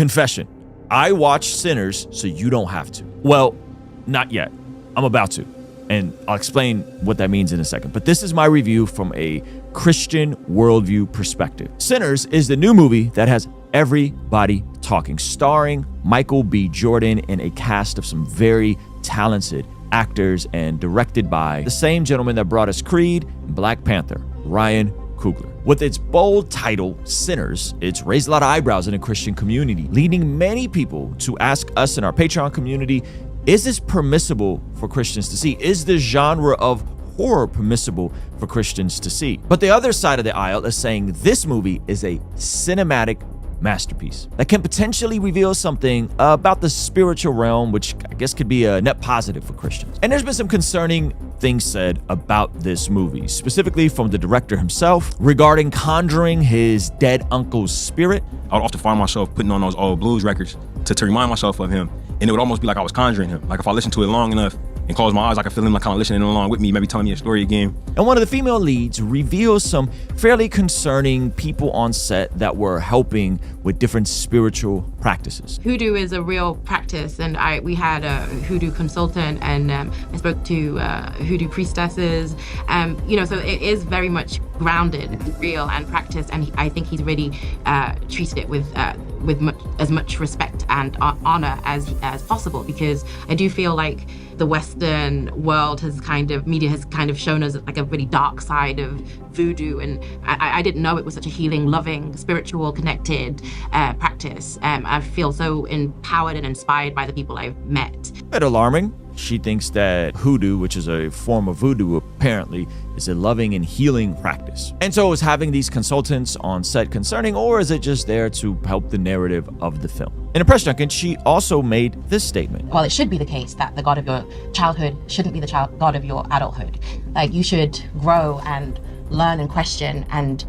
Confession. I watched Sinners so you don't have to. Well, not yet. I'm about to. And I'll explain what that means in a second. But this is my review from a Christian worldview perspective. Sinners is the new movie that has everybody talking, starring Michael B. Jordan and a cast of some very talented actors and directed by the same gentleman that brought us Creed and Black Panther, Ryan Coogler. With its bold title, Sinners, it's raised a lot of eyebrows in the Christian community, leading many people to ask us in our Patreon community, is this permissible for Christians to see? Is the genre of horror permissible for Christians to see? But the other side of the aisle is saying this movie is a cinematic masterpiece that can potentially reveal something about the spiritual realm, which I guess could be a net positive for Christians. And there's been some concerning things said about this movie, specifically from the director himself regarding conjuring his dead uncle's spirit. I would often find myself putting on those old blues records to remind myself of him, and it would almost be like I was conjuring him. Like if I listened to it long enough and close my eyes, I could feel him like kind of listening along with me, maybe telling me a story again. And one of the female leads reveals some fairly concerning people on set that were helping with different spiritual practices. Hoodoo is a real practice, and we had a hoodoo consultant, and I spoke to hoodoo priestesses. So it is very much grounded, real, and practiced, and I think he's really treated it with as much respect and honor as possible, because I do feel like the Western world media has kind of shown us like a really dark side of voodoo, and I didn't know it was such a healing, loving, spiritual, connected practice. I feel so empowered and inspired by the people I've met. A bit alarming. She thinks that hoodoo, which is a form of voodoo, apparently is a loving and healing practice. And so is having these consultants on set concerning, or is it just there to help the narrative of the film? In a press junket, she also made this statement. Well, it should be the case that the God of your childhood shouldn't be the God of your adulthood. Like, you should grow and learn and question and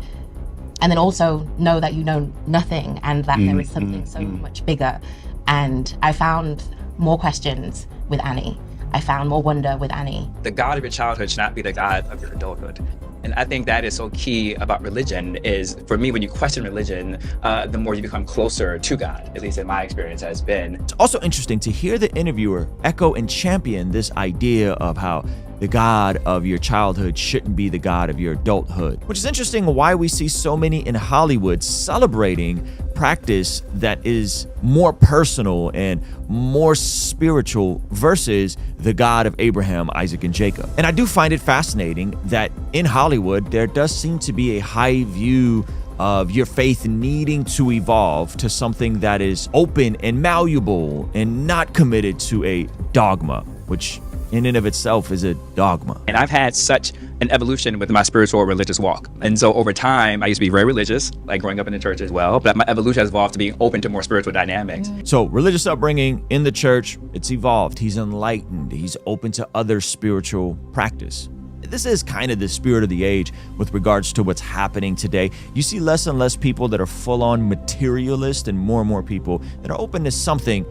then also know that you know nothing and that there is something so much bigger. And I found more questions with Annie. I found more wonder with Annie. The God of your childhood should not be the God of your adulthood. And I think that is so key about religion is, for me, when you question religion, the more you become closer to God, at least in my experience has been. It's also interesting to hear the interviewer echo and champion this idea of how the God of your childhood shouldn't be the God of your adulthood, which is interesting why we see so many in Hollywood celebrating practice that is more personal and more spiritual versus the God of Abraham, Isaac, and Jacob. And I do find it fascinating that in Hollywood, there does seem to be a high view of your faith needing to evolve to something that is open and malleable and not committed to a dogma, which in and of itself is a dogma. And I've had such an evolution with my spiritual or religious walk. And so over time, I used to be very religious, like growing up in the church as well, but my evolution has evolved to being open to more spiritual dynamics. So religious upbringing in the church, it's evolved. He's enlightened. He's open to other spiritual practice. This is kind of the spirit of the age with regards to what's happening today. You see less and less people that are full-on materialist and more people that are open to something,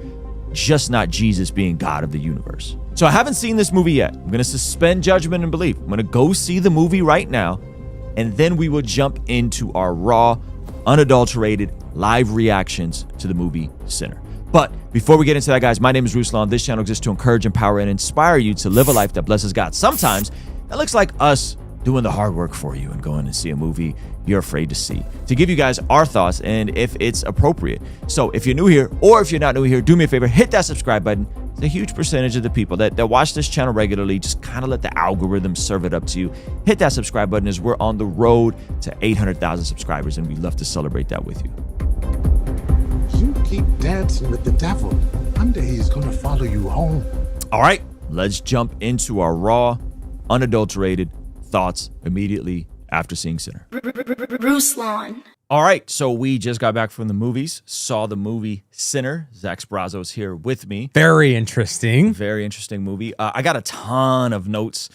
just not Jesus being God of the universe. So I haven't seen this movie yet. I'm going to suspend judgment and belief. I'm going to go see the movie right now, and then we will jump into our raw, unadulterated, live reactions to the movie Sinner. But before we get into that, guys, my name is Ruslan. This channel exists to encourage, empower, and inspire you to live a life that blesses God. Sometimes that looks like us doing the hard work for you and going to see a movie you're afraid to see, to give you guys our thoughts and if it's appropriate. So if you're new here, or if you're not new here, do me a favor, hit that subscribe button. It's a huge percentage of the people that watch this channel regularly. Just kind of let the algorithm serve it up to you. Hit that subscribe button as we're on the road to 800,000 subscribers, and we'd love to celebrate that with you. You keep dancing with the devil. One day he's gonna follow you home. All right, let's jump into our raw, unadulterated thoughts immediately after seeing Sinner. Ruslan. All right, so we just got back from the movies, saw the movie Sinner. Zach Sprazzo's here with me. Very interesting. Very interesting movie. I got a ton of notes.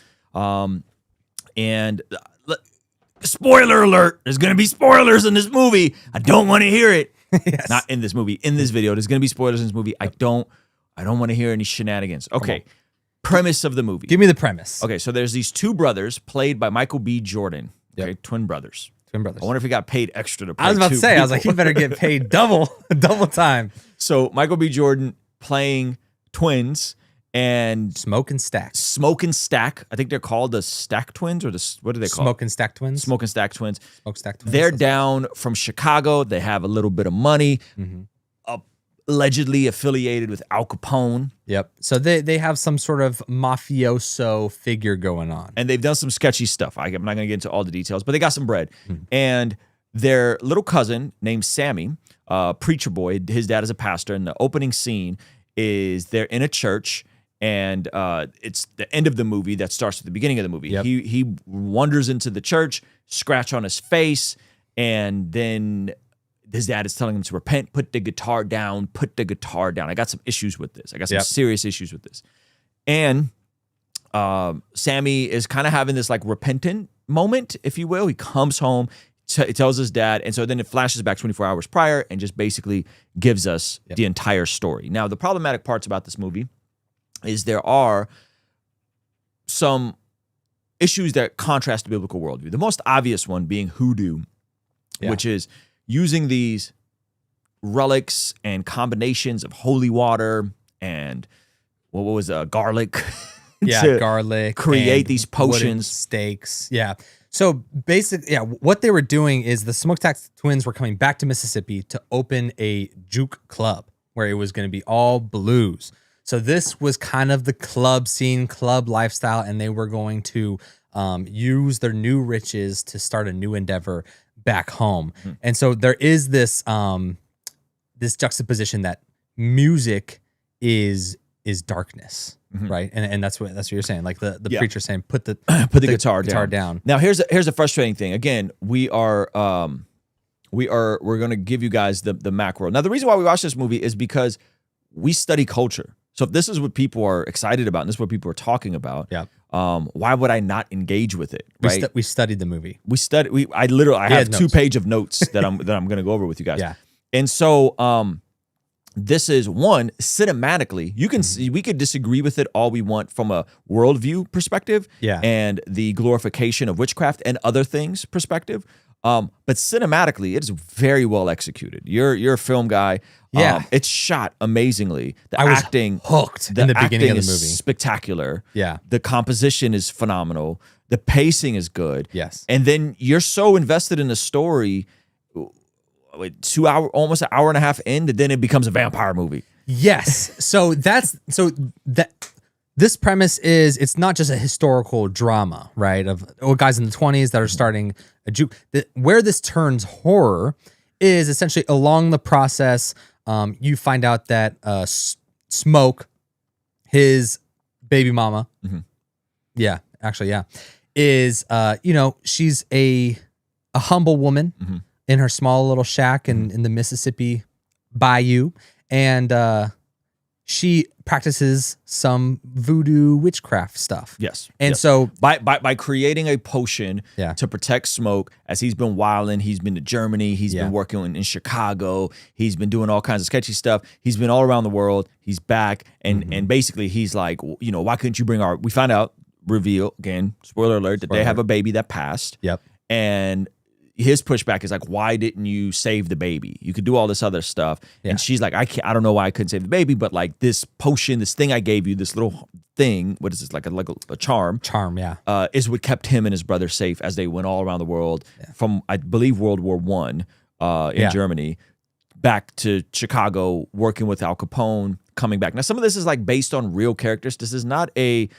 Spoiler alert, there's going to be spoilers in this movie. I don't want to hear it. Yes. Not in this movie, in this video. There's going to be spoilers in this movie. I don't want to hear any shenanigans. Okay, premise of the movie. Give me the premise. Okay, so there's these two brothers played by Michael B. Jordan. Okay, Yep. twin brothers. Twin brothers. I wonder if he got paid extra to play I was about to two say, I was like, he people. better get paid double time. So Michael B. Jordan playing twins and Smoke and Stack. Smoke and Stack. I think they're called the Stack Twins, or what do they call Smoke and Stack twins. Smoke and Stack Twins. Smoke Stack twins. They're down from Chicago. They have a little bit of money. Allegedly affiliated with Al Capone. Yep. So they have some sort of mafioso figure going on. And they've done some sketchy stuff. I'm not going to get into all the details, but they got some bread. And their little cousin named Sammy, preacher boy, his dad is a pastor. And the opening scene is they're in a church, and it's the end of the movie that starts at the beginning of the movie. Yep. He wanders into the church, scratch on his face, and then his dad is telling him to repent, put the guitar down. I got some issues with this. I got some serious issues with this. And Sammy is kind of having this like repentant moment, if you will. He comes home, tells his dad, and so then it flashes back 24 hours prior and just basically gives us the entire story. Now, the problematic parts about this movie is there are some issues that contrast the biblical worldview. The most obvious one being hoodoo, which is using these relics and combinations of holy water and what was garlic. to garlic. create these wooden potions. stakes. Yeah. So basically, what they were doing is the Smokestack twins were coming back to Mississippi to open a juke club where it was going to be all blues. So this was kind of the club scene, club lifestyle, and they were going to use their new riches to start a new endeavor back home. And so there is this this juxtaposition that music is darkness, right? And that's what you're saying. Like the preacher saying, put the guitar down. Now here's a frustrating thing. Again, we're going to give you guys the macro. Now the reason why we watch this movie is because we study culture. So if this is what people are excited about, and this is what people are talking about, why would I not engage with it? Right? We studied the movie. I have 2 pages of notes that I'm going to go over with you guys. Yeah. And so this is one, cinematically, you can see, we could disagree with it all we want from a worldview perspective and the glorification of witchcraft and other things perspective. But cinematically, it is very well executed. You're a film guy. It's shot amazingly. I was hooked in the beginning of the movie. Spectacular. Yeah. The composition is phenomenal. The pacing is good. Yes. And then you're so invested in the story, almost an hour and a half in, that then it becomes a vampire movie. Yes. This premise is, it's not just a historical drama, right? Of guys in the 20s that are starting a juke. Where this turns horror is essentially along the process. You find out that Smoke, his baby mama, is she's a humble woman in her small little shack in the Mississippi bayou, and she practices some voodoo witchcraft stuff. Yes. And so by creating a potion to protect Smoke, as he's been wilding, he's been to Germany, he's been working in Chicago, he's been doing all kinds of sketchy stuff. He's been all around the world. He's back, and basically he's like, why couldn't you bring we find out, reveal again, spoiler alert, that they have a baby that passed. Yep. And his pushback is like, why didn't you save the baby? You could do all this other stuff. And she's like, I don't know why I couldn't save the baby, but like this potion, this thing I gave you, this little thing, what is this, like a charm? Charm, is what kept him and his brother safe as they went all around the world from, I believe, World War I in Germany, back to Chicago, working with Al Capone, coming back. Now, some of this is like based on real characters. This is not a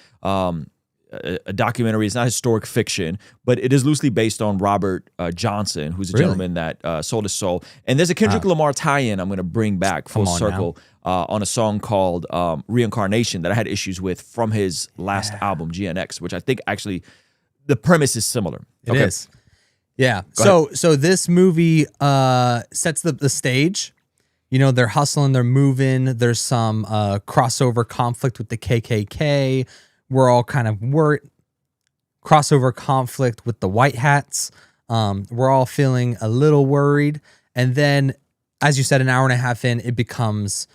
documentary. It's not historic fiction, but it is loosely based on Robert Johnson, who's a gentleman that sold his soul. And there's a Kendrick Lamar tie-in I'm going to bring back full circle on a song called Reincarnation that I had issues with from his last album, GNX, which I think actually the premise is similar. It is. Yeah. So this movie sets the stage. They're hustling, they're moving. There's some crossover conflict with the KKK. We're all kind of crossover conflict with the white hats. We're all feeling a little worried. And then, as you said, an hour and a half in, it becomes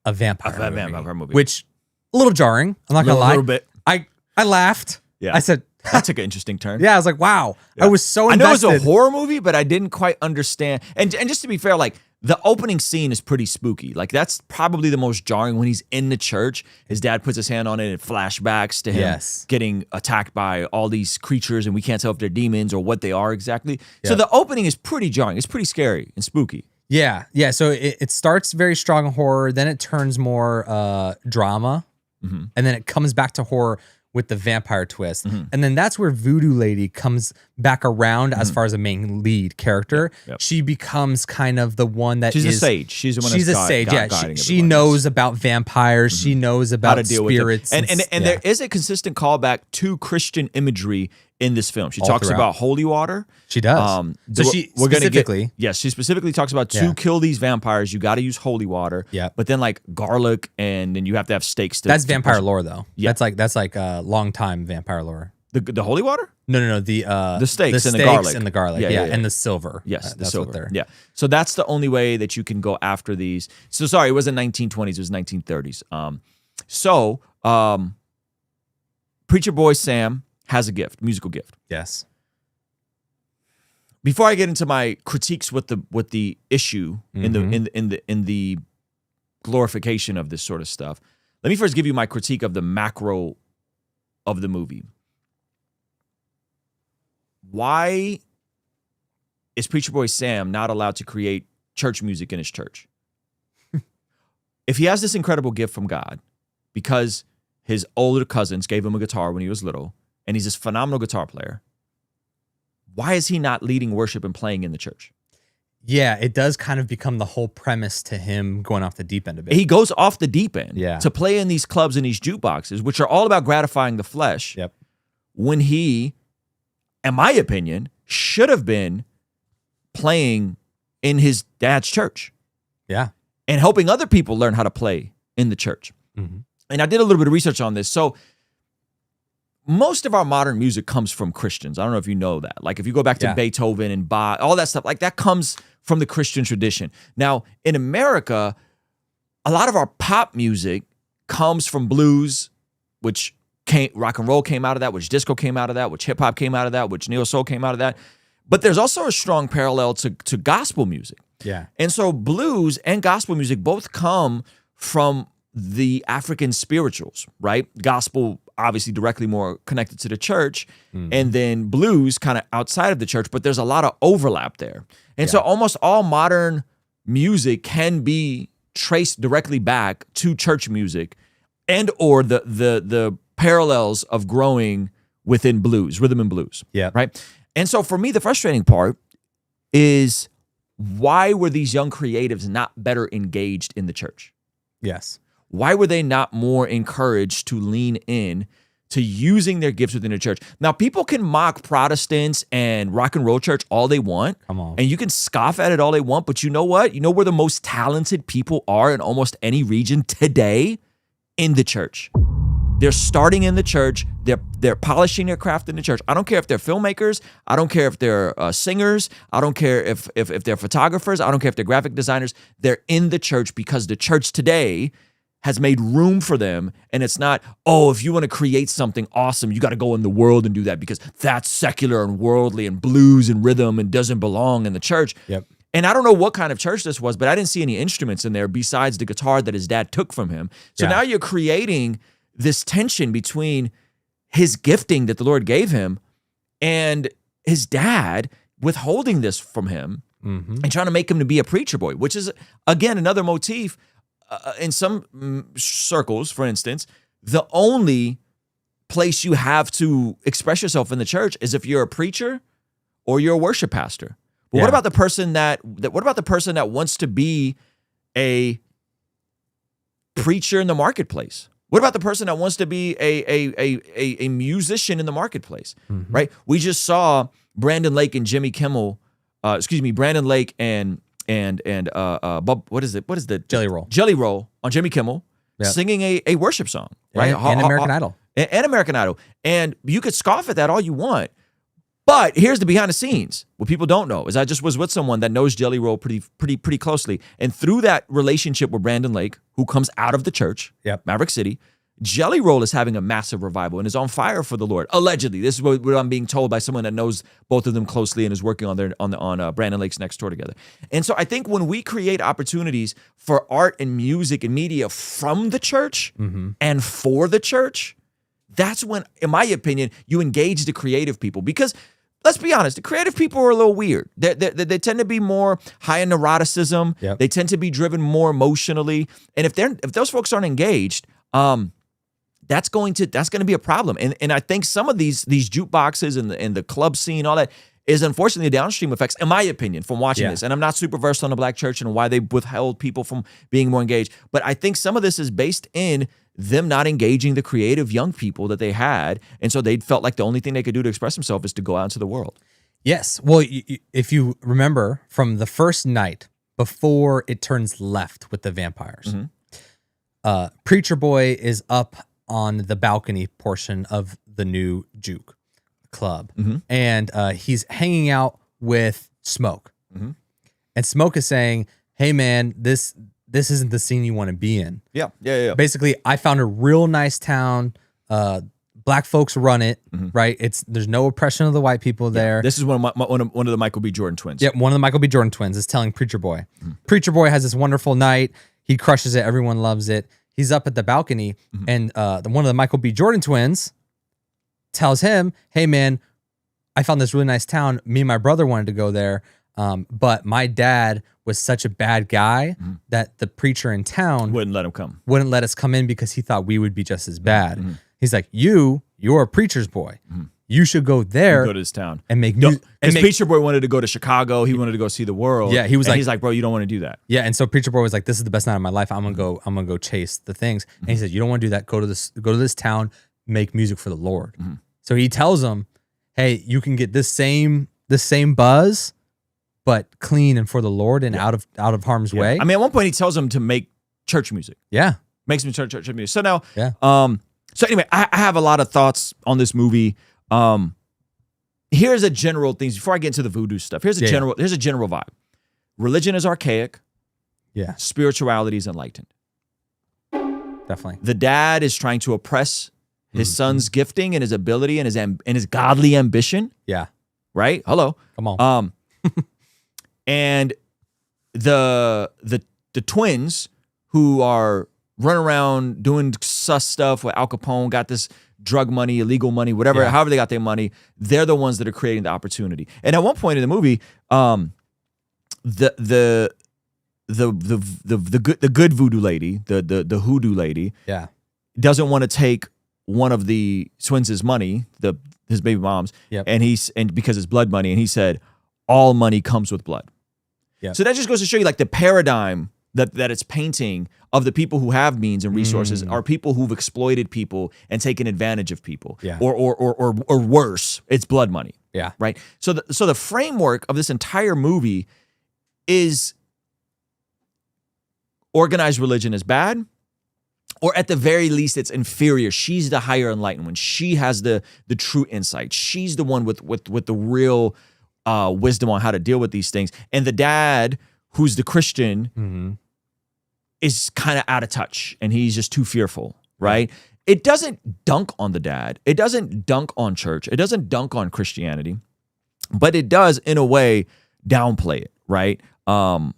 a vampire movie. Which, a little jarring. I'm not going to lie. A little bit. I laughed. Yeah. I said, That took an interesting turn. Yeah, I was like, wow. I was so I invested. know it was a horror movie, but I didn't quite understand. And just to be fair, like the opening scene is pretty spooky. Like that's probably the most jarring when he's in the church. His dad puts his hand on it and flashbacks to him getting attacked by all these creatures, and we can't tell if they're demons or what they are exactly. So the opening is pretty jarring. It's pretty scary and spooky. Yeah. So it starts very strong horror, then it turns more drama, and then it comes back to horror with the vampire twist. And then that's where Voodoo Lady comes back around as far as a main lead character. She becomes kind of the one that she's a sage. She's the one she's that's a sage. Yeah, she everyone. knows about vampires. She knows about how to deal spirits. with them. And there is a consistent callback to Christian imagery in this film. She talks about holy water. She does. So she specifically, she specifically talks about to kill these vampires, you got to use holy water. Yeah. But then like garlic, and then you have to have stakes. That's vampire lore, though. Yeah. That's like long time vampire lore. The holy water? No. The stakes and the garlic. And the garlic. Yeah, and the silver. Yes, the that's silver. What they're. Yeah. So that's the only way that you can go after these. So sorry, it wasn't 1920s, it was 1930s. Preacher Boy Sam has a gift, musical gift. Yes. Before I get into my critiques with the issue in the glorification of this sort of stuff, let me first give you my critique of the macro of the movie. Why is Preacher Boy Sam not allowed to create church music in his church? If he has this incredible gift from God, because his older cousins gave him a guitar when he was little, and he's this phenomenal guitar player, why is he not leading worship and playing in the church? Yeah, it does kind of become the whole premise to him going off the deep end of it. He goes off the deep end to play in these clubs and these jukeboxes, which are all about gratifying the flesh. Yep. When he, in my opinion, should have been playing in his dad's church. Yeah. And helping other people learn how to play in the church. And I did a little bit of research on this. So most of our modern music comes from Christians. I don't know if you know that. Like if you go back to Beethoven and Bach, all that stuff, like that comes from the Christian tradition. Now, in America, a lot of our pop music comes from blues, which rock and roll came out of that, which disco came out of that, which hip hop came out of that, which neo soul came out of that. But there's also a strong parallel to gospel music. Yeah. And so blues and gospel music both come from the African spirituals, right? Gospel obviously directly more connected to the church, and then blues kind of outside of the church, but there's a lot of overlap there. And so almost all modern music can be traced directly back to church music and or the parallels of growing within blues, rhythm and blues. Yeah. Right? And so for me, the frustrating part is, why were these young creatives not better engaged in the church? Yes. Why were they not more encouraged to lean in to using their gifts within the church? Now, people can mock Protestants and rock and roll church all they want. Come on. And you can scoff at it all they want, but you know what? You know where the most talented people are in almost any region today? In the church. They're starting in the church. They're polishing their craft in the church. I don't care if they're filmmakers. I don't care if they're singers. I don't care if they're photographers. I don't care if they're graphic designers. They're in the church because the church today has made room for them. And it's not, oh, if you want to create something awesome, you got to go in the world and do that because that's secular and worldly and blues and rhythm and doesn't belong in the church. Yep. And I don't know what kind of church this was, but I didn't see any instruments in there besides the guitar that his dad took from him. So now you're creating this tension between his gifting that the Lord gave him and his dad withholding this from him and trying to make him to be a preacher boy, which is, again, another motif. In some circles, for instance, the only place you have to express yourself in the church is if you're a preacher or you're a worship pastor. But what about the person that wants to be a preacher in the marketplace? What about the person that wants to be a musician in the marketplace? Right? We just saw Brandon Lake and Jimmy Kimmel. Brandon Lake and Bob, what is the Jelly Roll on Jimmy Kimmel singing a worship song, right? And American Idol. And American Idol. And you could scoff at that all you want. But here's the behind the scenes. What people don't know is I just was with someone that knows Jelly Roll pretty closely. And through that relationship with Brandon Lake, who comes out of the church, Maverick City, Jelly Roll is having a massive revival and is on fire for the Lord. Allegedly, this is what I'm being told by someone that knows both of them closely and is working on Brandon Lake's Next Door together. And so I think when we create opportunities for art and music and media from the church and for the church, that's when, in my opinion, you engage the creative people. Because let's be honest, the creative people are a little weird. They tend to be more high in neuroticism. Yep. They tend to be driven more emotionally. And if those folks aren't engaged, that's going to be a problem. And I think some of these jukeboxes and the club scene, all that, is unfortunately the downstream effects, in my opinion, from watching this. And I'm not super versed on the black church and why they withheld people from being more engaged. But I think some of this is based in them not engaging the creative young people that they had. And so they felt like the only thing they could do to express themselves is to go out into the world. Yes. Well, if you remember from the first night before it turns left with the vampires, Preacher Boy is up on the balcony portion of the new juke club. And he's hanging out with Smoke. And Smoke is saying, hey, man, this isn't the scene you want to be in. Yeah. Basically, I found a real nice town. Black folks run it, right? There's no oppression of the white people there. This is one of the Michael B. Jordan twins. Yeah, one of the Michael B. Jordan twins is telling Preacher Boy. Preacher Boy has this wonderful night. He crushes it. Everyone loves it. He's up at the balcony, and one of the Michael B. Jordan twins tells him, hey, man, I found this really nice town. Me and my brother wanted to go there, but my dad was such a bad guy that the preacher in town Wouldn't let him come. wouldn't let us come in because he thought we would be just as bad. He's like, you're a preacher's boy. You should go there. Go to this town and make music. Because Preacher Boy wanted to go to Chicago. He wanted to go see the world. Yeah, he's like, bro, you don't want to do that. Yeah, and so Preacher Boy was like, this is the best night of my life. I'm gonna go chase the things. And he says, you don't want to do that. Go to this town, make music for the Lord. So he tells him, hey, you can get this same buzz, but clean and for the Lord and out of harm's way. I mean, at one point he tells him to make church music. Yeah. Makes him church music. So now, Yeah. So anyway, I have a lot of thoughts on this movie. Here's a general things before I get into the voodoo stuff. Here's a general vibe. Religion is archaic. Yeah. Spirituality is enlightened. Definitely. The dad is trying to oppress his son's gifting and his ability and his godly ambition. Yeah. Right? Hello. Come on. And the twins who are running around doing sus stuff with Al Capone, got this drug money, illegal money, whatever, however they got their money, they're the ones that are creating the opportunity. And at one point in the movie, the good voodoo lady, the hoodoo lady, doesn't want to take one of the twins' money, his baby mom's, and because it's blood money, and he said, all money comes with blood. Yep. So that just goes to show you like the paradigm that it's painting of the people who have means and resources are people who've exploited people and taken advantage of people. Yeah. Or worse, it's blood money. Yeah. Right. So the framework of this entire movie is organized religion is bad, or at the very least it's inferior. She's the higher enlightened one. She has the true insight. She's the one with the real wisdom on how to deal with these things. And the dad, who's the Christian, is kind of out of touch and he's just too fearful, right? It doesn't dunk on the dad. It doesn't dunk on church. It doesn't dunk on Christianity, but it does in a way downplay it, right? And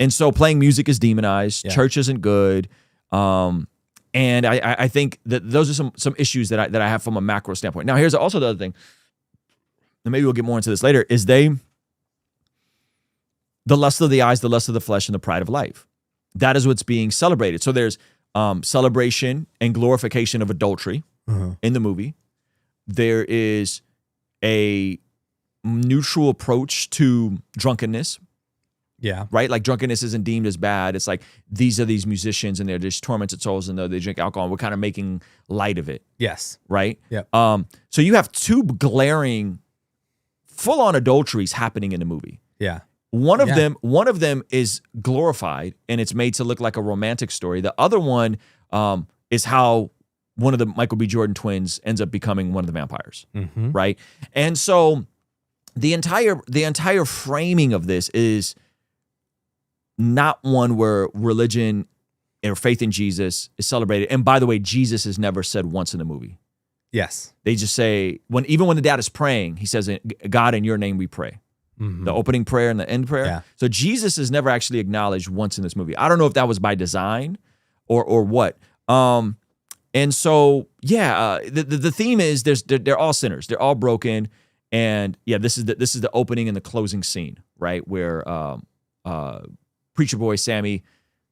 so playing music is demonized. Yeah. Church isn't good. And I think that those are some issues that I have from a macro standpoint. Now, here's also the other thing, and maybe we'll get more into this later, is the lust of the eyes, the lust of the flesh, and the pride of life. That is what's being celebrated. So there's celebration and glorification of adultery in the movie. There is a neutral approach to drunkenness. Yeah. Right? Like drunkenness isn't deemed as bad. It's like these are these musicians and they're just tormented souls and they drink alcohol. And we're kind of making light of it. Yes. Right? Yeah. So you have two glaring full-on adulteries happening in the movie. Yeah. One of them is glorified and it's made to look like a romantic story. The other one is how one of the Michael B. Jordan twins ends up becoming one of the vampires, right? And so the entire framing of this is not one where religion or faith in Jesus is celebrated. And by the way, Jesus is never said once in the movie. Yes. They just say, even when the dad is praying, he says, God, in your name we pray. The opening prayer and the end prayer. Yeah. So Jesus is never actually acknowledged once in this movie. I don't know if that was by design or what. And so, the theme is they're all sinners. They're all broken. And yeah, this is the opening and the closing scene, right? Where preacher boy Sammy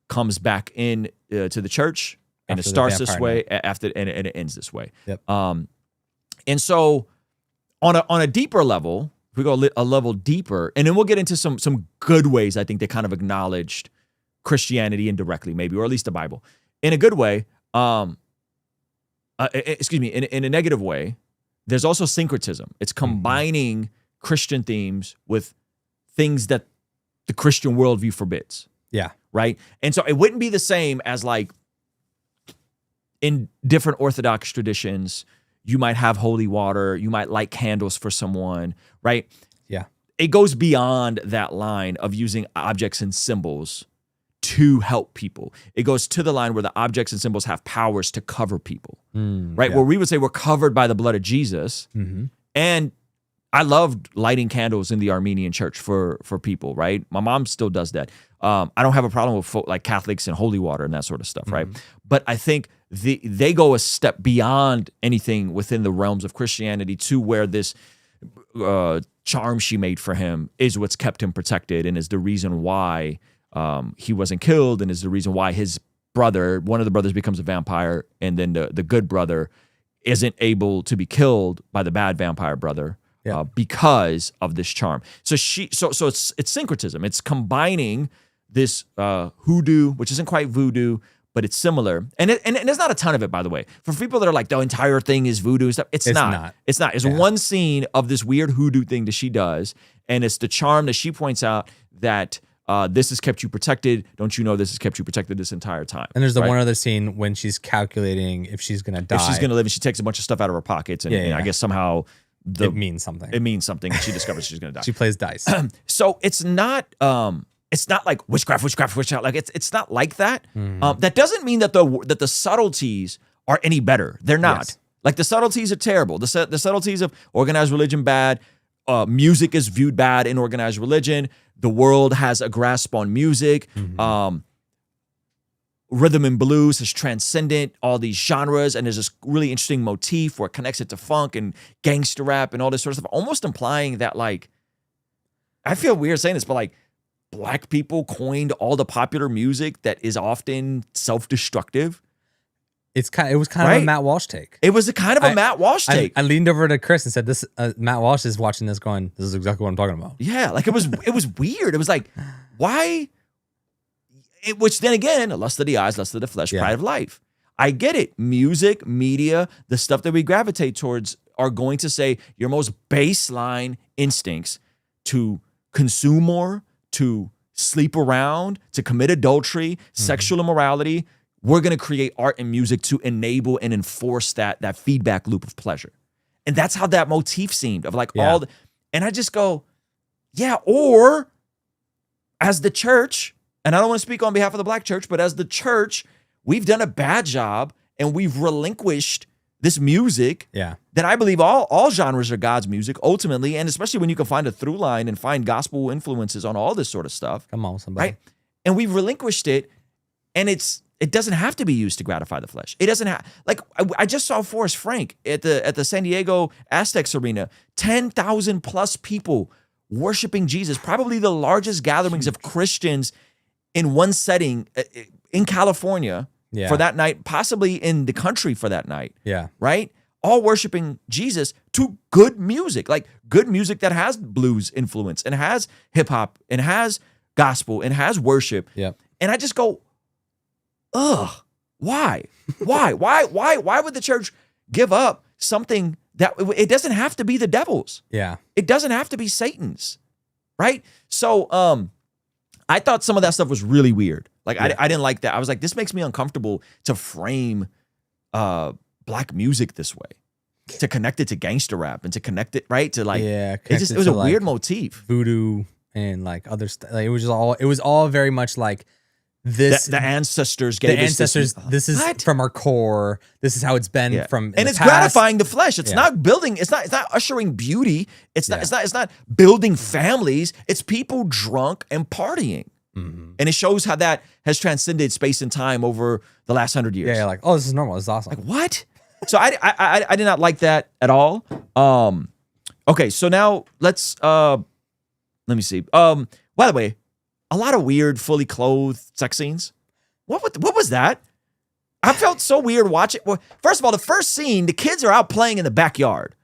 comes back in to the church, and it starts this way and it ends this way. Yep. And so on a deeper level, if we go a level deeper, and then we'll get into some good ways I think they kind of acknowledged Christianity indirectly, maybe, or at least the Bible in a good way. In a negative way, there's also syncretism. It's combining Christian themes with things that the Christian worldview forbids. Yeah. Right. And so it wouldn't be the same as like in different Orthodox traditions, you might have holy water, you might light candles for someone, right? Yeah. It goes beyond that line of using objects and symbols to help people. It goes to the line where the objects and symbols have powers to cover people, right? Yeah. Where we would say we're covered by the blood of Jesus. And I loved lighting candles in the Armenian church for people, right? My mom still does that. I don't have a problem with like Catholics and holy water and that sort of stuff, right? But I think they go a step beyond anything within the realms of Christianity to where this charm she made for him is what's kept him protected and is the reason why he wasn't killed, and is the reason why his brother, one of the brothers, becomes a vampire, and then the good brother isn't able to be killed by the bad vampire brother because of this charm. So it's syncretism. It's combining this hoodoo, which isn't quite voodoo, but it's similar. And there's not a ton of it, by the way. For people that are like, the entire thing is voodoo and stuff, it's not. It's not. It's one scene of this weird hoodoo thing that she does, and it's the charm that she points out that this has kept you protected. Don't you know this has kept you protected this entire time? And there's the one other scene when she's calculating if she's going to die. If she's going to live, and she takes a bunch of stuff out of her pockets, and, and I guess somehow it means something. It means something, and she discovers she's going to die. She plays dice. So it's not like witchcraft. Like it's not like that. That doesn't mean that the subtleties are any better. They're not. Yes. Like the subtleties are terrible. The subtleties of organized religion bad. Music is viewed bad in organized religion. The world has a grasp on music. Rhythm and blues is transcendent all these genres, and there's this really interesting motif where it connects it to funk and gangster rap and all this sort of stuff, almost implying that, like, I feel weird saying this, but like black people coined all the popular music that is often self-destructive. It was kind of a Matt Walsh take. It was a kind of a Matt Walsh take. I leaned over to Chris and said, "This Matt Walsh is watching this, going, this is exactly what I'm talking about." Yeah, like it was weird. It was like, why? Which then again, lust of the eyes, lust of the flesh, pride of life. I get it. Music, media, the stuff that we gravitate towards are going to say your most baseline instincts to consume more, to sleep around, to commit adultery, sexual immorality. We're going to create art and music to enable and enforce that feedback loop of pleasure. And that's how that motif seemed of like and I just go, yeah, or as the church, and I don't want to speak on behalf of the black church, but as the church, we've done a bad job and we've relinquished this music that I believe all genres are God's music ultimately, and especially when you can find a through line and find gospel influences on all this sort of stuff. Come on, somebody. Right? And we've relinquished it, and it doesn't have to be used to gratify the flesh. It doesn't have, like, I just saw Forrest Frank at the San Diego Aztecs Arena, 10,000 plus people worshiping Jesus, probably the largest gatherings of Christians in one setting in California for that night, possibly in the country for that night. Yeah. Right? All worshiping Jesus to good music, like good music that has blues influence and has hip hop and has gospel and has worship. Yeah. And I just go, ugh, why? Why would the church give up something that it doesn't have to be the devil's? Yeah. It doesn't have to be Satan's. Right? So I thought some of that stuff was really weird. Like I didn't like that. I was like, this makes me uncomfortable to frame black music this way. To connect it to gangster rap and to connect it, right? To like it was a weird motif. Voodoo and like other stuff. Like it was all very much like the ancestors gave us this is What? from our core. This is how it's been from and the it's past. gratifying the flesh. It's not building. It's not ushering beauty. It's not building families. It's people drunk and partying. And it shows how that has transcended space and time over the last 100 years. Yeah, like, oh, this is normal. This is awesome. Like, what? So I did not like that at all. Okay, so now let's let me see. By the way, a lot of weird, fully clothed sex scenes. What was that? I felt so weird watching. Well, first of all, the first scene, the kids are out playing in the backyard.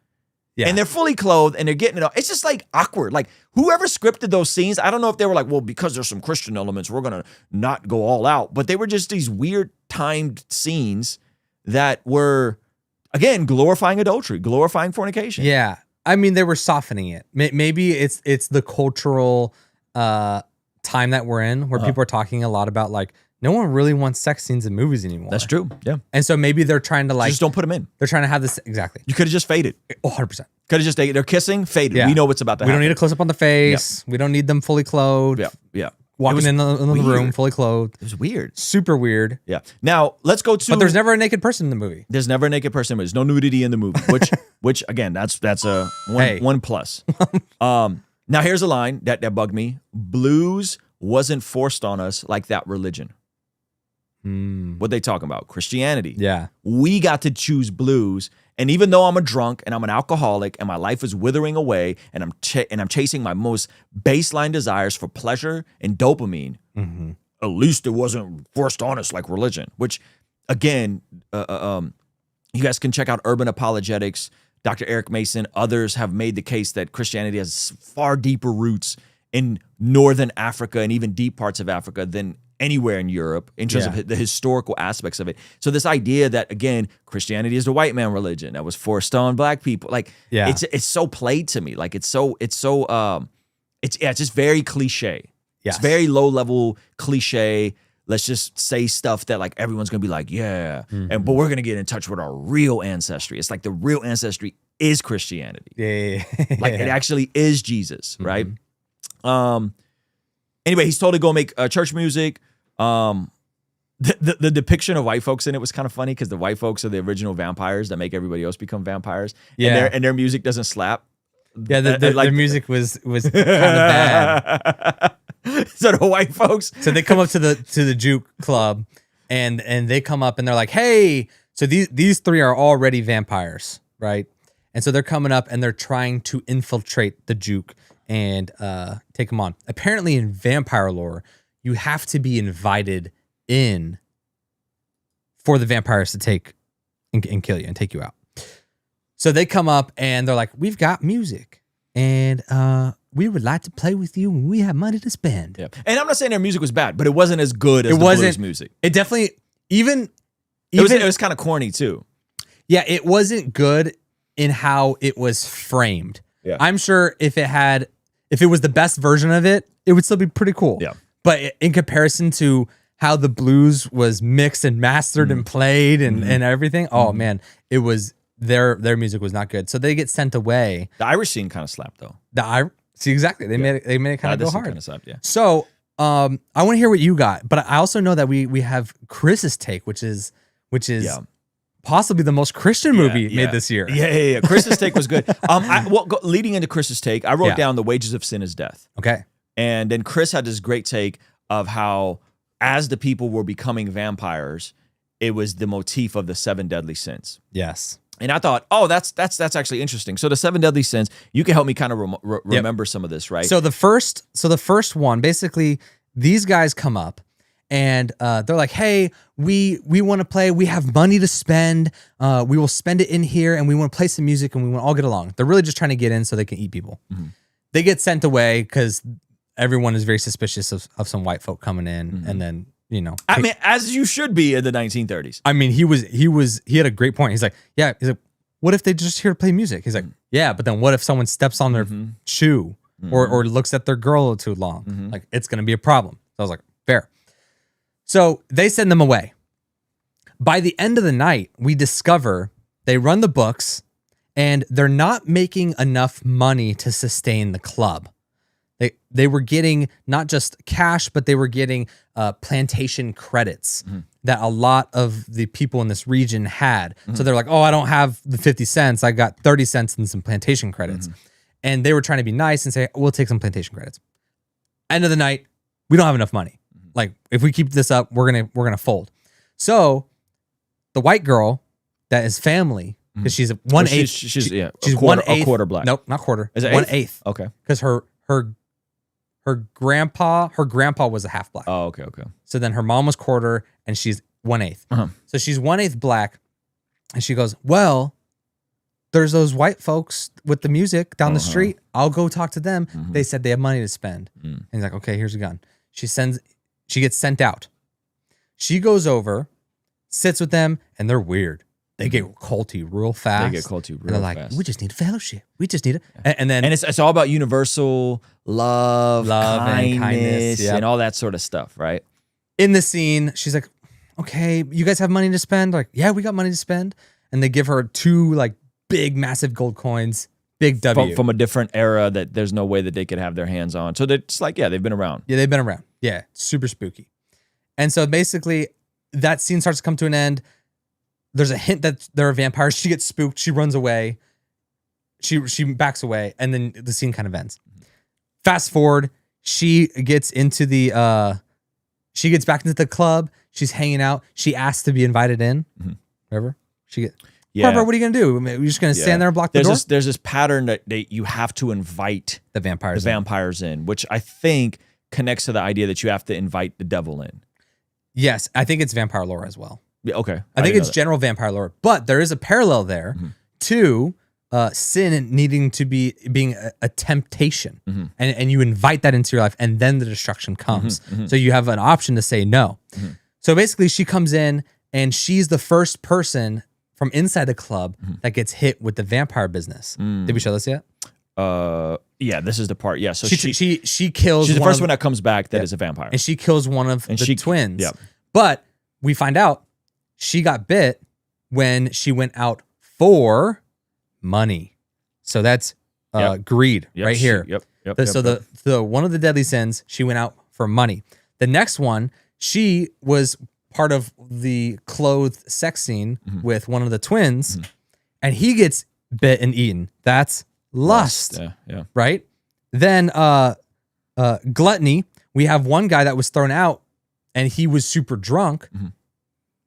Yeah. And they're fully clothed and they're getting it all. It's just like awkward. Like whoever scripted those scenes, I don't know if they were like, well, because there's some Christian elements, we're going to not go all out. But they were just these weird timed scenes that were, again, glorifying adultery, glorifying fornication. Yeah. I mean, they were softening it. Maybe it's the cultural time that we're in where people are talking a lot about like, no one really wants sex scenes in movies anymore. That's true. Yeah. And so maybe they're trying to like, Just don't put them in. they're trying to have this. Exactly. You could have just faded. Oh, 100%. Could have just, they're kissing, faded. Yeah. We know what's about to We happen. don't need a close up on the face. We don't need them fully clothed. Yeah. Yeah. Walking in the room weird. fully clothed. It was weird. Super weird. Yeah. Now let's go to. But there's never a naked person in the movie. There's never a naked person. There's no nudity in the movie, which again, that's a one plus. Now here's a line that bugged me. Blues wasn't forced on us like that religion. What they talking about? Christianity. Yeah. We got to choose blues. And even though I'm a drunk and I'm an alcoholic and my life is withering away and I'm chasing my most baseline desires for pleasure and dopamine, at least it wasn't forced on us like religion. Which, again, you guys can check out Urban Apologetics. Dr. Eric Mason, others have made the case that Christianity has far deeper roots in northern Africa and even deep parts of Africa than anywhere in Europe in terms of the historical aspects of it. So this idea that, again, Christianity is the white man religion that was forced on black people, like it's so played to me. Like it's just very cliche. Yes. It's very low level cliche. Let's just say stuff that like everyone's gonna be like, yeah, but we're gonna get in touch with our real ancestry. It's like the real ancestry is Christianity. Yeah. Like it actually is Jesus, right? Anyway, he's told to go make church music. The depiction of white folks in it was kind of funny because the white folks are the original vampires that make everybody else become vampires. Yeah. And their music doesn't slap. Yeah, the music was kind of bad. So the white folks. So they come up to the juke club and they come up and they're like, hey, so these three are already vampires, right? And so they're coming up and they're trying to infiltrate the juke and take them on. Apparently in vampire lore, you have to be invited in for the vampires to take and kill you and take you out. So they come up and they're like, we've got music and we would like to play with you when we have money to spend. Yeah. And I'm not saying their music was bad, but it wasn't as good as the blues music. It definitely, it was kind of corny too. Yeah, it wasn't good in how it was framed. Yeah. I'm sure if it was the best version of it, it would still be pretty cool. Yeah. But in comparison to how the blues was mixed and mastered and played and everything, oh man, it was their music was not good. So they get sent away. The Irish scene kind of slapped though. See exactly. They made it kind of go hard. Kind of slapped, yeah. So I want to hear what you got, but I also know that we have Chris's take, which is possibly the most Christian movie made this year. Yeah. Chris's take was good. Leading into Chris's take, I wrote down the wages of sin is death. Okay. And then Chris had this great take of how, as the people were becoming vampires, it was the motif of the 7 deadly sins. Yes. And I thought, oh, that's actually interesting. So the 7 deadly sins, you can help me kind of remember some of this, right? So the first one, basically, these guys come up and they're like, hey, we want to play. We have money to spend. We will spend it in here and we want to play some music and we want to all get along. They're really just trying to get in so they can eat people. They get sent away because everyone is very suspicious of some white folk coming in and then, I mean, as you should be in the 1930s. I mean, he had a great point. He's like, what if they just here to play music? He's like, yeah, but then what if someone steps on their shoe or looks at their girl too long? Like, it's going to be a problem. So I was like, fair. So they send them away. By the end of the night, we discover they run the books and they're not making enough money to sustain the club. They were getting not just cash, but they were getting plantation credits that a lot of the people in this region had. So they're like, oh, I don't have the 50 cents. I got 30 cents and some plantation credits. And they were trying to be nice and say, we'll take some plantation credits. End of the night, we don't have enough money. Like, if we keep this up, we're gonna fold. So the white girl that is family, because she's 1/8. She's she's a quarter black. Nope, not quarter. Is it 1/8? Okay. Because her grandpa was a half black. Oh, okay. So then her mom was quarter, and she's 1/8. So she's 1/8 black, and she goes, well, there's those white folks with the music down the street. I'll go talk to them. They said they have money to spend. And he's like, okay, here's a gun. She gets sent out. She goes over, sits with them, and they're weird. They get culty real fast. And they're like, we just need a fellowship. We just need it. And then it's all about universal love and kindness, and all that sort of stuff, right? In the scene, she's like, okay, you guys have money to spend? Like, yeah, we got money to spend. And they give her 2 like big, massive gold coins. Big W. From a different era that there's no way that they could have their hands on. So they're just like, yeah, they've been around. Yeah, they've been around. Yeah, super spooky. And so basically, that scene starts to come to an end. There's a hint that there are vampires. She gets spooked. She runs away. She backs away, and then the scene kind of ends. Fast forward, she gets into the she gets back into the club. She's hanging out. She asks to be invited in. Whatever. Barbara, what are you gonna do? We're just gonna stand there and block the door? There's this pattern that you have to invite the vampires in, which I think connects to the idea that you have to invite the devil in. Yes, I think it's vampire lore as well. Yeah, okay. I think it's general vampire lore, but there is a parallel there to sin needing to being a temptation, and you invite that into your life, and then the destruction comes. So you have an option to say no. So basically, she comes in, and she's the first person from inside the club that gets hit with the vampire business. Did we show this yet? Yeah, this is the part. Yeah, so she kills. She's the first one that comes back that is a vampire, and she kills one of the twins. Yeah, but we find out she got bit when she went out for money. So that's greed right here. So the one of the deadly sins, she went out for money. The next one, she was part of the clothed sex scene with one of the twins, and he gets bit and eaten. That's lust. Right? Then gluttony. We have one guy that was thrown out, and he was super drunk,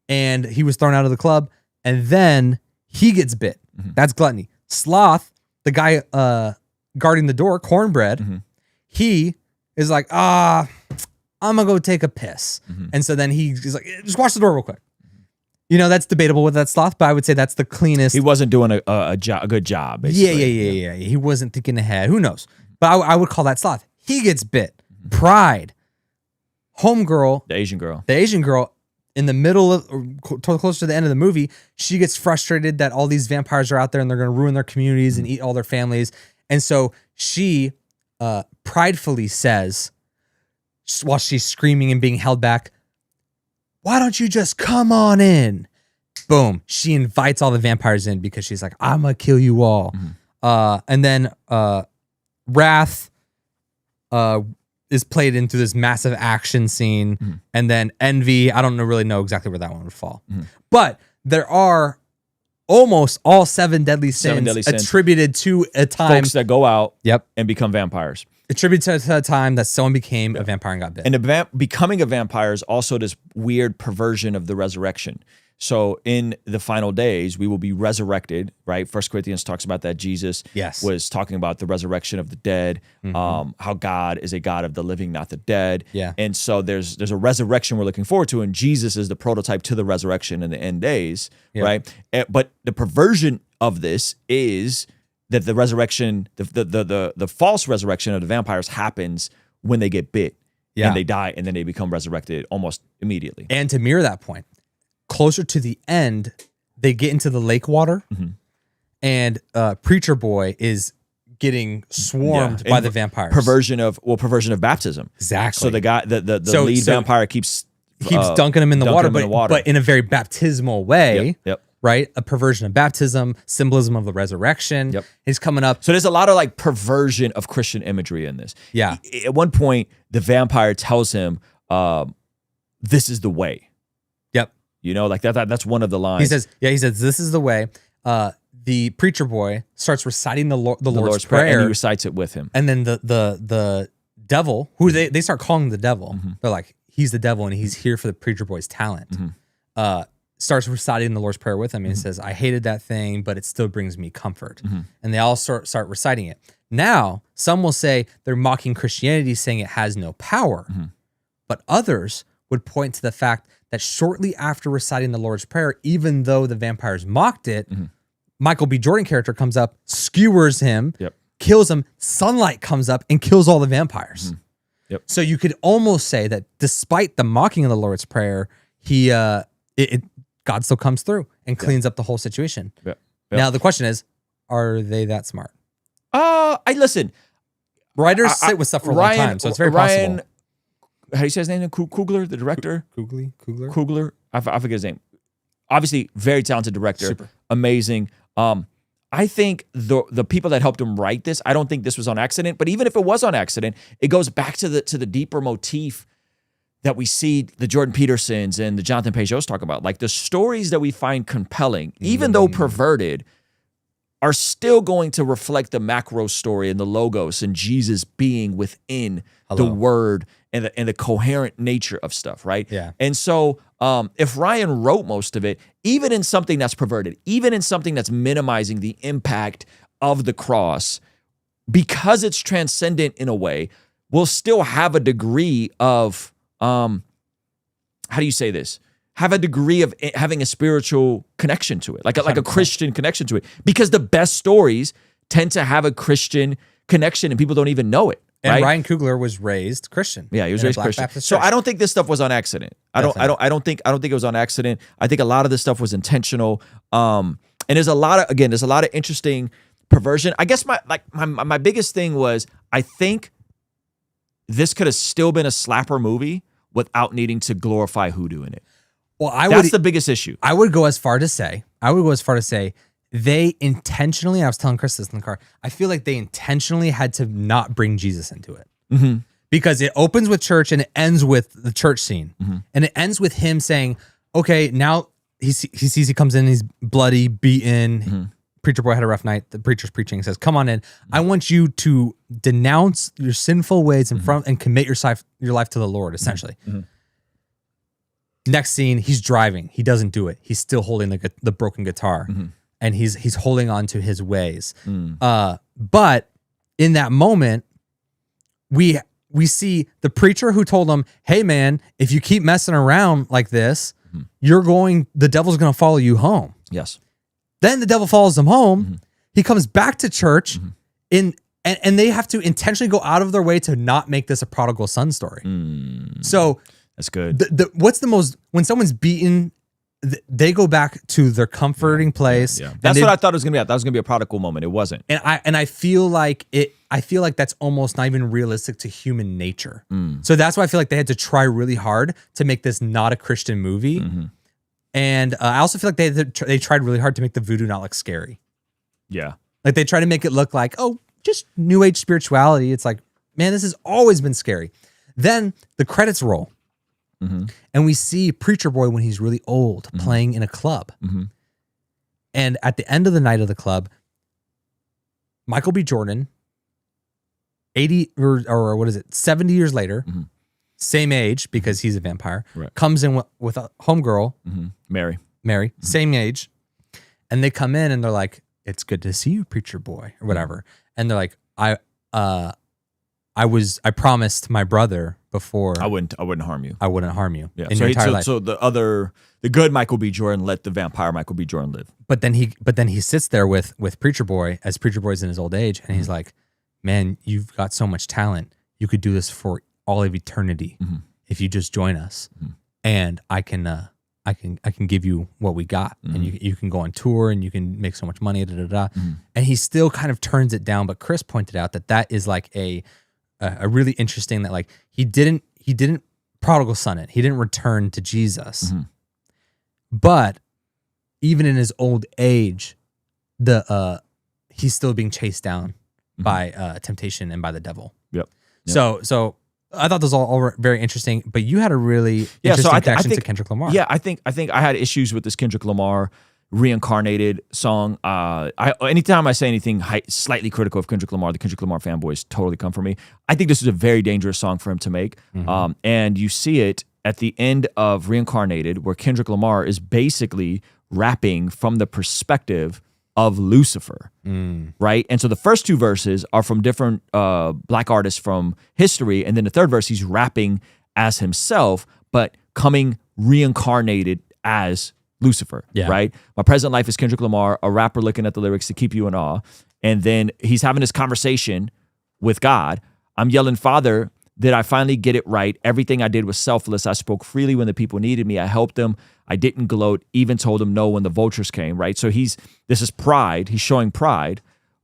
and he was thrown out of the club, and then he gets bit. That's gluttony. Sloth, the guy guarding the door, cornbread, he is like, I'm gonna go take a piss. And so then he's like, just watch the door real quick. You know, that's debatable with that sloth, but I would say that's the cleanest. He wasn't doing a good job, basically. Yeah. He wasn't thinking ahead. Who knows? But I would call that sloth. He gets bit. Pride. Homegirl. The Asian girl. In the middle of, close to the end of the movie, she gets frustrated that all these vampires are out there and they're going to ruin their communities and eat all their families. And so she pridefully says, while she's screaming and being held back, why don't you just come on in? Boom. She invites all the vampires in because she's like, I'm going to kill you all. And then Wrath is played into this massive action scene. And then Envy, I don't really know exactly where that one would fall. But there are almost all 7 deadly sins attributed to a time. Folks that go out and become vampires. Attributed to a time that someone became a vampire and got bit. And becoming a vampire is also this weird perversion of the resurrection. So in the final days, we will be resurrected, right? 1 Corinthians talks about that. Jesus was talking about the resurrection of the dead, how God is a God of the living, not the dead. And so there's a resurrection we're looking forward to, and Jesus is the prototype to the resurrection in the end days, right? But the perversion of this is that the resurrection, the false resurrection of the vampires happens when they get bit and they die, and then they become resurrected almost immediately. And to mirror that point, closer to the end, they get into the lake water, and Preacher Boy is getting swarmed by the vampires. Perversion of baptism. Exactly. So the guy, the lead vampire keeps dunking him in the water, but in a very baptismal way. right? A perversion of baptism, symbolism of the resurrection. Yep. He's coming up. So there's a lot of like perversion of Christian imagery in this. Yeah. At one point, the vampire tells him, "This is the way." Yep. You know, like that's one of the lines. He says, "This is the way." The preacher boy starts reciting the Lord's Prayer, Prayer, and he recites it with him. and then the devil, who they start calling the devil, they're like, he's the devil, and he's here for the preacher boy's talent. Starts reciting the Lord's Prayer with him, and he says, "I hated that thing, but it still brings me comfort." And they all start reciting it. Now, some will say they're mocking Christianity, saying it has no power, but others would point to the fact that shortly after reciting the Lord's Prayer, even though the vampires mocked it, Michael B. Jordan character comes up, skewers him, kills him, sunlight comes up and kills all the vampires. So you could almost say that despite the mocking of the Lord's Prayer, God still comes through and cleans up the whole situation. Now the question is, are they that smart? I listen. Writers sit with stuff for a long time, so it's very possible. How do you say his name? Coogler, the director? Coogler? I forget his name. Obviously, very talented director. Super. Amazing. I think the people that helped him write this, I don't think this was on accident, but even if it was on accident, it goes back to the deeper motif that we see the Jordan Petersons and the Jonathan Pageaus talk about. Like the stories that we find compelling, even though perverted, are still going to reflect the macro story and the logos and Jesus being within the word and the coherent nature of stuff, right? Yeah. And so if Ryan wrote most of it, even in something that's perverted, even in something that's minimizing the impact of the cross, because it's transcendent in a way, we'll still have a degree of, how do you say this? Have a degree of having a spiritual connection to it, like a Christian connection to it, because the best stories tend to have a Christian connection and people don't even know it. And right? Ryan Coogler was raised Christian. Yeah, he was in a raised Black Christian. Baptist So church. I don't think this stuff was on accident. I don't think it was on accident. I think a lot of this stuff was intentional. And there's a lot of interesting perversion. I guess my biggest thing was, I think this could have still been a slapper movie without needing to glorify hoodoo in it. Well, That's the biggest issue. I would go as far to say they intentionally, I was telling Chris this in the car, I feel like they intentionally had to not bring Jesus into it. Because it opens with church and it ends with the church scene. And it ends with him saying, okay, now he sees he comes in, he's bloody, beaten. Preacher boy had a rough night. The preacher's preaching. He says, come on in. I want you to denounce your sinful ways in front and commit your life to the Lord, essentially. Next scene, he's driving. He doesn't do it. He's still holding the broken guitar. And he's holding on to his ways. But in that moment, we see the preacher who told him, hey man, if you keep messing around like this, the devil's going to follow you home. Yes. Then the devil follows him home. He comes back to church and they have to intentionally go out of their way to not make this a prodigal son story. So that's good. When someone's beaten, they go back to their comforting place. Yeah. That's what I thought it was gonna be. That was gonna be a prodigal moment. It wasn't. And I feel like that's almost not even realistic to human nature. So that's why I feel like they had to try really hard to make this not a Christian movie. And I also feel like they tried really hard to make the voodoo not look scary. Yeah. Like they try to make it look like, oh, just new age spirituality. It's like, man, this has always been scary. Then the credits roll. And we see Preacher Boy when he's really old playing in a club. And at the end of the night of the club, Michael B. Jordan, 80 or what is it, 70 years later, same age because he's a vampire, comes in with a homegirl, Mary, same age. And they come in and they're like, it's good to see you, Preacher Boy, or whatever. And they're like, I promised my brother before I wouldn't harm you. I wouldn't harm you. Yeah. In your entire life. So the good Michael B. Jordan let the vampire Michael B. Jordan live. But then he sits there with Preacher Boy as Preacher Boy's in his old age, and he's like, man, you've got so much talent. You could do this for all of eternity if you just join us. And I can give you what we got, and you can go on tour and you can make so much money. And he still kind of turns it down. But Chris pointed out that is like a really interesting that like he didn't prodigal son it. He didn't return to Jesus, but even in his old age, he's still being chased down by temptation and by the devil. Yep. So I thought those all were very interesting, but you had a really interesting connection to Kendrick Lamar. Yeah, I think I had issues with this Kendrick Lamar reincarnated song. Anytime I say anything slightly critical of Kendrick Lamar, the Kendrick Lamar fanboys totally come for me. I think this is a very dangerous song for him to make. And you see it at the end of Reincarnated, where Kendrick Lamar is basically rapping from the perspective of Lucifer, right? And so the first two verses are from different black artists from history, and then the third verse he's rapping as himself, but coming reincarnated as Lucifer, right? My present life is Kendrick Lamar, a rapper looking at the lyrics to keep you in awe. And then he's having this conversation with God. I'm yelling, Father, did I finally get it right? Everything I did was selfless. I spoke freely when the people needed me. I helped them. I didn't gloat, even told them no when the vultures came, right? So this is pride. He's showing pride,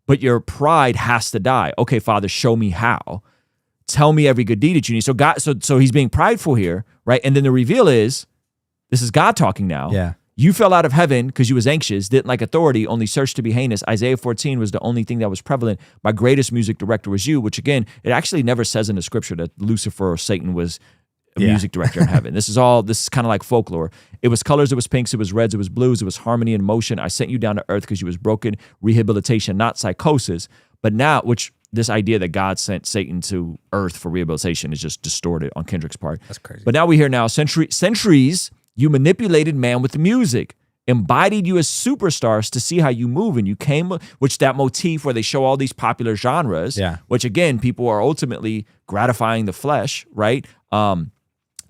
but your pride has to die. Okay, Father, show me how. Tell me every good deed that you need. So God, so he's being prideful here, right? And then the reveal is, this is God talking now. Yeah. You fell out of heaven because you was anxious, didn't like authority, only searched to be heinous. Isaiah 14 was the only thing that was prevalent. My greatest music director was you, which again, it actually never says in the scripture that Lucifer or Satan was a music director in heaven. This is kind of like folklore. It was colors, it was pinks, it was reds, it was blues, it was harmony and motion. I sent you down to earth because you was broken, rehabilitation, not psychosis. But now, this idea that God sent Satan to earth for rehabilitation is just distorted on Kendrick's part. That's crazy. But now we hear centuries, you manipulated man with music, embodied you as superstars to see how you move, and you came, which that motif where they show all these popular genres, which again, people are ultimately gratifying the flesh, right?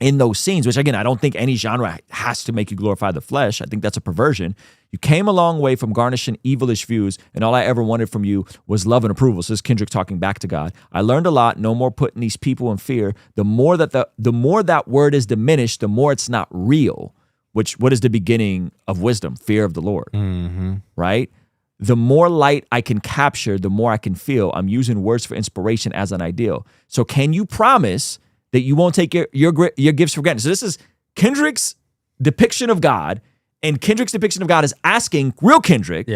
In those scenes, which again, I don't think any genre has to make you glorify the flesh. I think that's a perversion. You came a long way from garnishing evilish views, and all I ever wanted from you was love and approval. So this is Kendrick talking back to God. I learned a lot. No more putting these people in fear. The more that word is diminished, the more it's not real. What is the beginning of wisdom? Fear of the Lord, right? The more light I can capture, the more I can feel. I'm using words for inspiration as an ideal. So can you promise that you won't take your gifts for granted? So this is Kendrick's depiction of God, and Kendrick's depiction of God is asking real Kendrick,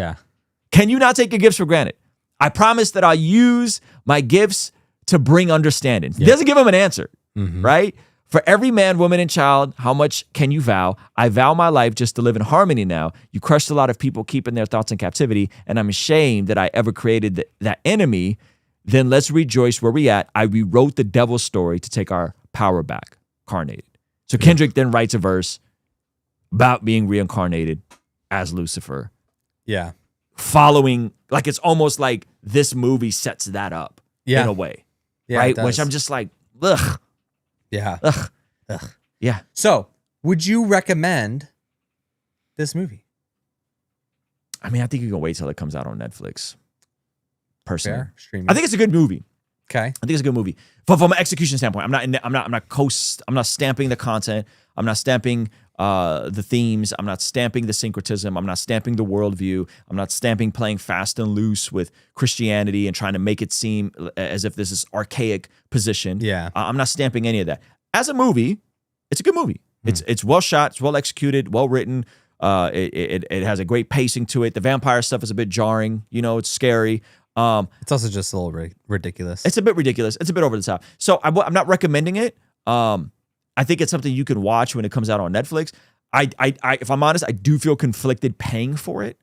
can you not take your gifts for granted? I promise that I'll use my gifts to bring understanding. He doesn't give him an answer, right? For every man, woman, and child, how much can you vow? I vow my life just to live in harmony now. You crushed a lot of people keeping their thoughts in captivity, and I'm ashamed that I ever created that enemy. Then let's rejoice where we at. I rewrote the devil's story to take our power back, carnated. So Kendrick then writes a verse about being reincarnated as Lucifer. Yeah. Following, like it's almost like this movie sets that up in a way, right? Which I'm just like, ugh. Yeah. Ugh. Yeah. So would you recommend this movie? I mean, I think you can wait till it comes out on Netflix. Personally, Fair. Streaming. I think it's a good movie. Okay. I think it's a good movie. From an execution standpoint, I'm not stamping the content. I'm not stamping the themes. I'm not stamping the syncretism. I'm not stamping the worldview. I'm not stamping playing fast and loose with Christianity and trying to make it seem as if this is archaic position. Yeah. I'm not stamping any of that. As a movie, it's a good movie. It's well shot. It's well executed. Well written. It has a great pacing to it. The vampire stuff is a bit jarring. It's scary. It's also just a little ridiculous. It's a bit ridiculous. It's a bit over the top. So I'm not recommending it. I think it's something you can watch when it comes out on Netflix. If I'm honest, I do feel conflicted paying for it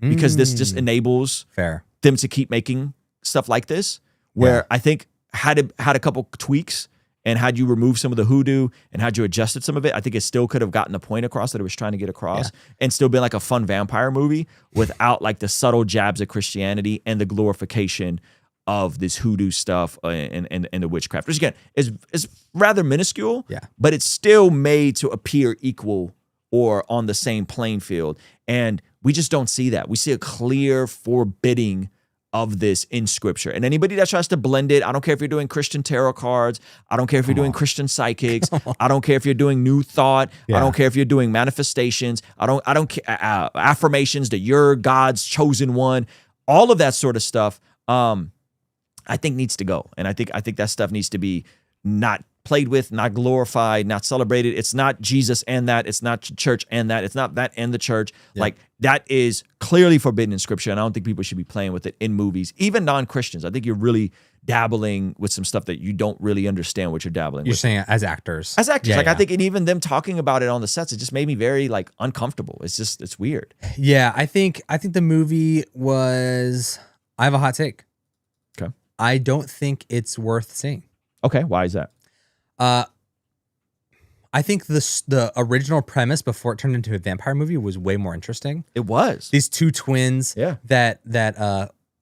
because this just enables them to keep making stuff like this. Where I think had a couple tweaks and had you removed some of the hoodoo and had you adjusted some of it, I think it still could have gotten the point across that it was trying to get across and still been like a fun vampire movie without like the subtle jabs of Christianity and the glorification of this hoodoo stuff and the witchcraft, which again is rather minuscule, but it's still made to appear equal or on the same playing field. And we just don't see that. We see a clear forbidding of this in scripture. And anybody that tries to blend it, I don't care if you're doing Christian tarot cards, I don't care if you're doing Christian psychics, I don't care if you're doing new thought, I don't care if you're doing manifestations, I don't care affirmations that you're God's chosen one, all of that sort of stuff. I think needs to go. And I think that stuff needs to be not played with, not glorified, not celebrated. It's not Jesus and that. It's not church and that. It's not that and the church. Yeah. Like that is clearly forbidden in scripture. And I don't think people should be playing with it in movies, even non-Christians. I think you're really dabbling with some stuff that you don't really understand what you're dabbling You're with. saying as actors. As actors, Yeah, like yeah. I think, and even them talking about it on the sets, it just made me very like uncomfortable. It's weird. Yeah, I think the movie was. I have a hot take. Okay. I don't think it's worth seeing. Okay, why is that? I think the original premise before it turned into a vampire movie was way more interesting. It was. These two twins Yeah. that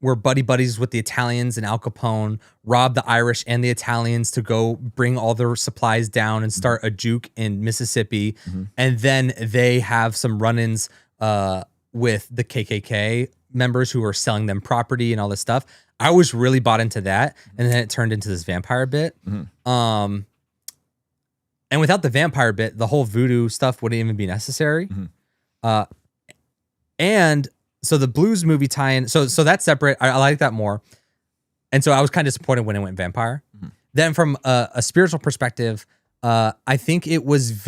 were buddies with the Italians and Al Capone, robbed the Irish and the Italians to go bring all their supplies down and start a juke in Mississippi. And then they have some run-ins with the KKK members who are selling them property and all this stuff. I was really bought into that. And then it turned into this vampire bit. And without the vampire bit, the whole voodoo stuff wouldn't even be necessary. And so the blues movie tie-in, so that's separate. I like that more. And so I was kind of disappointed when it went vampire. Then from a spiritual perspective, I think it was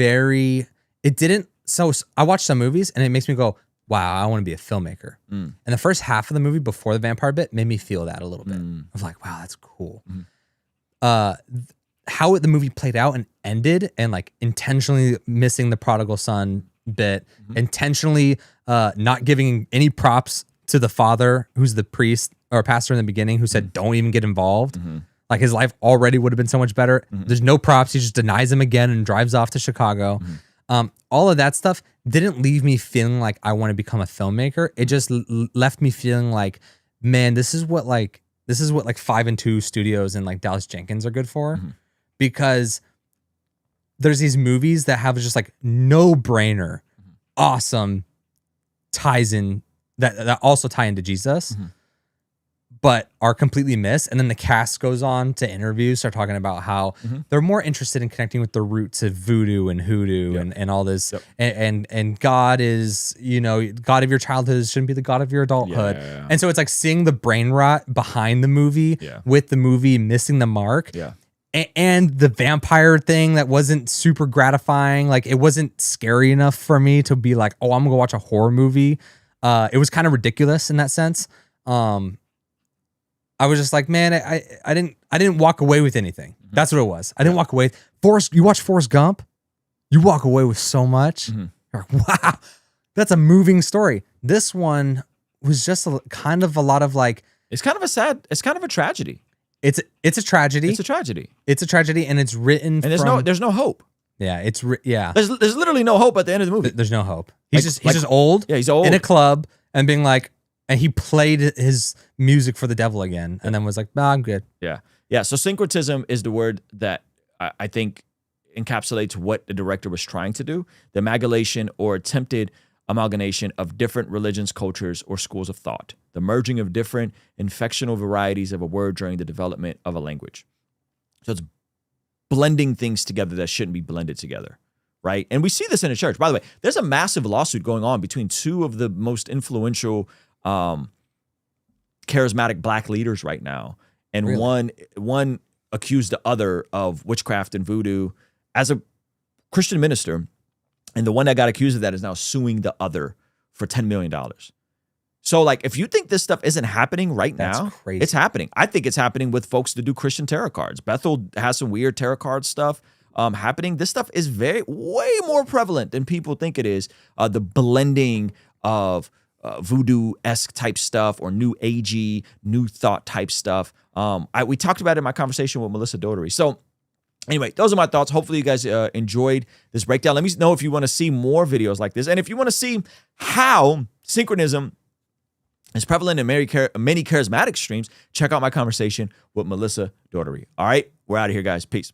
so I watched some movies and it makes me go, wow, I want to be a filmmaker. And the first half of the movie before the vampire bit made me feel that a little bit. I was like, wow, that's cool. How the movie played out and ended, and like intentionally missing the prodigal son bit, intentionally not giving any props to the father, who's the priest or pastor in the beginning, who said, don't even get involved. Like his life already would have been so much better. There's no props. He just denies him again and drives off to Chicago. All of that stuff didn't leave me feeling like I want to become a filmmaker. It just left me feeling like, man, this is what like 5 and 2 studios and like Dallas Jenkins are good for. Because there's these movies that have just like no brainer, awesome ties in that also tie into Jesus, but are completely missed. And then the cast goes on to interviews, start talking about how they're more interested in connecting with the roots of voodoo and hoodoo and all this. And God is, God of your childhood shouldn't be the God of your adulthood. And so it's like seeing the brain rot behind the movie with the movie missing the mark. And the vampire thing that wasn't super gratifying. Like it wasn't scary enough for me to be like, oh, I'm gonna go watch a horror movie. It was kind of ridiculous in that sense. I was just like, man, I didn't walk away with anything. That's what it was. I didn't walk away. You watch Forrest Gump, you walk away with so much. You're like, wow, that's a moving story. This one was just kind of a lot of like, it's kind of a tragedy. It's a tragedy. It's a tragedy. It's a tragedy, and it's written. And there's no hope. Yeah, There's literally no hope at the end of the movie. There's no hope. He's just old. Yeah, he's old in a club and being like, and he played his music for the devil again, and then was like, nah, I'm good. Yeah. So syncretism is the word that I think encapsulates what the director was trying to do: the amalgamation or attempted amalgamation of different religions, cultures, or schools of thought, the merging of different inflectional varieties of a word during the development of a language. So it's blending things together that shouldn't be blended together, right? And we see this in the church. By the way, there's a massive lawsuit going on between two of the most influential charismatic black leaders right now. And Really? one accused the other of witchcraft and voodoo as a Christian minister. And the one that got accused of that is now suing the other for $10 million. So like, if you think this stuff isn't happening right That's now, crazy. it's happening. I think it's happening with folks that do Christian tarot cards. Bethel has some weird tarot card stuff happening. This stuff is way more prevalent than people think it is. The blending of voodoo-esque type stuff or new agey, new thought type stuff. We talked about it in my conversation with Melissa Doherty. So anyway, those are my thoughts. Hopefully you guys enjoyed this breakdown. Let me know if you want to see more videos like this. And if you want to see how synchronism is prevalent in many charismatic streams, check out my conversation with Melissa Doherty. All right, we're out of here, guys. Peace.